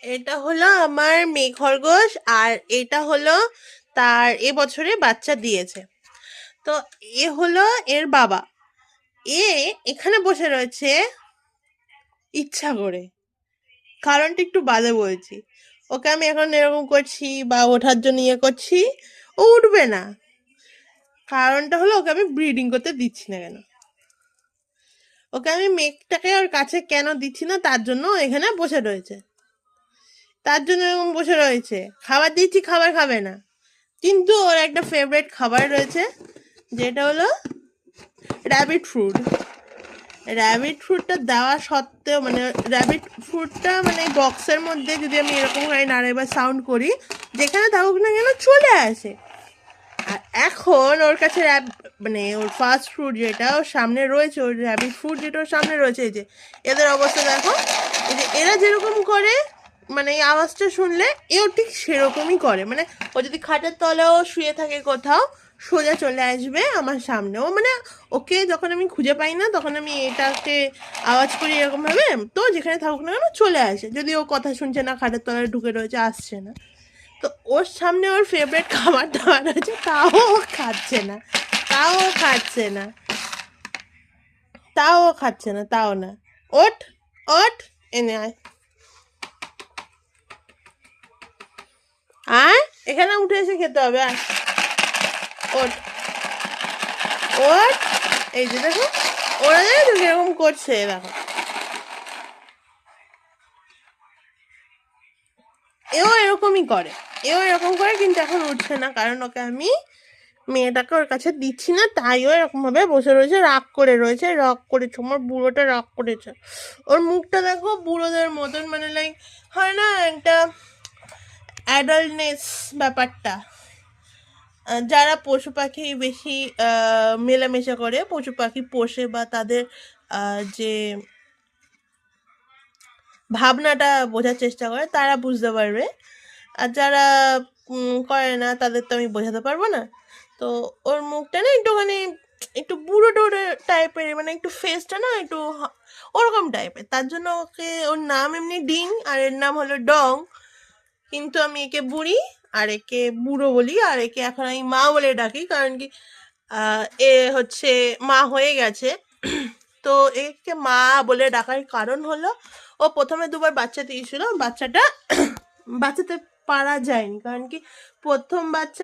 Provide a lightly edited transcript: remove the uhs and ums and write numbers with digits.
এটা হলো আমার মেয়ে খরগোশ, আর এটা হলো তার এবছরে বাচ্চা দিয়েছে। তো এ হলো এর বাবা। এ এখানে বসে রয়েছে ইচ্ছা করে, কারণটা একটু বাদে বলছি। ওকে আমি এখন এরকম করছি বা ওঠার জন্য ইয়ে করছি, ও উঠবে না। কারণটা হলো ওকে আমি ব্রিডিং করতে দিচ্ছি না কেন, ওকে আমি মেঘটাকে ওর কাছে কেন দিচ্ছি না, তার জন্য ও এখানে বসে রয়েছে। তার জন্য এরকম বসে রয়েছে। খাবার দিচ্ছি, খাবার খাবে না। কিন্তু ওর একটা ফেভারিট খাবার রয়েছে, যেটা হলো র্যাবিট ফ্রুট। র্যাবিট ফ্রুটটা দেওয়া সত্ত্বেও, মানে র্যাবিট ফ্রুটটা মানে বক্সের মধ্যে যদি আমি এরকম হয় নাড়ে বা সাউন্ড করি, যেখানে থাকুক না কেন চলে আসে। আর এখন ওর কাছে মানে ওর ফাস্ট ফুড যেটা ওর সামনে রয়েছে, ওর র্যাবিট ফুড যেটা ওর সামনে রয়েছে, এই যে এদের অবস্থা দেখো, এই যে এরা যেরকম করে, মানে এই আওয়াজটা শুনলে এও ঠিক সেরকমই করে। মানে ও যদি খাটের তলেও শুয়ে থাকে কোথাও, সোজা চলে আসবে আমার সামনে। ও মানে ওকে যখন আমি খুঁজে পাই না, তখন আমি এটাকে আওয়াজ করি এরকমভাবে, তো যেখানে থাকুক না কেন চলে আসে। যদি ও কথা শুনছে না, খাটের তলায় ঢুকে রয়েছে, আসছে না। তো ওর সামনে ওর ফেভারিট খাবার দাবার আছে, তাও ও খাচ্ছে না। তাও ও খাচ্ছে না। তাও ও খাচ্ছে না, তাও না। ওঠ, ওঠ, এনে আয়। আয়, এখানে উঠে এসে খেতে হবে। আয়, ওঠ, ওঠ। এই যে দেখো, ওরা জানে তো কিরকম করছে, দেখো। এও এরকমই করে, এও এরকম করে, কিন্তু এখন উঠছে না, কারণ ওকে আমি মেয়েটাকে ওর কাছে দিচ্ছি না, তাইও এরকম ভাবে বসে রয়েছে, রাগ করে রয়েছে। রাগ করেছে, আমার বুড়োটা রাগ করেছে। ওর মুখটা দেখো বুড়োদের মতন, মানে লাইক হয় না একটা অ্যাডাল্টনেস ব্যাপারটা। যারা পশু পাখি বেশি মেলামেশা করে, পশু পাখি পোষে বা তাদের যে ভাবনাটা বোঝার চেষ্টা করে, তারা বুঝতে পারবে। আর যারা করে না, তাদের তো আমি বোঝাতে পারবো না। তো ওর মুখটা না একটুখানি একটু বুড়ো টোড়ো টাইপের, মানে একটু ফেসটা না একটু ওরকম টাইপের। তার জন্য ওকে, ওর নাম এমনি ডিং আর এর নাম হলো ডং। কিন্তু আমি একে বুড়ি আর একে বুড়ো বলি, আর একে এখন আমি মা বলে ডাকি, কারণ কি এ হচ্ছে মা হয়ে গেছে। তো একে মা বলে ডাকার কারণ হলো, ও প্রথমে দুবার বাচ্চা দিয়েছিল, বাচ্চাটা বাঁচাতে পারা যায়নি, কারণ কি প্রথম বাচ্চা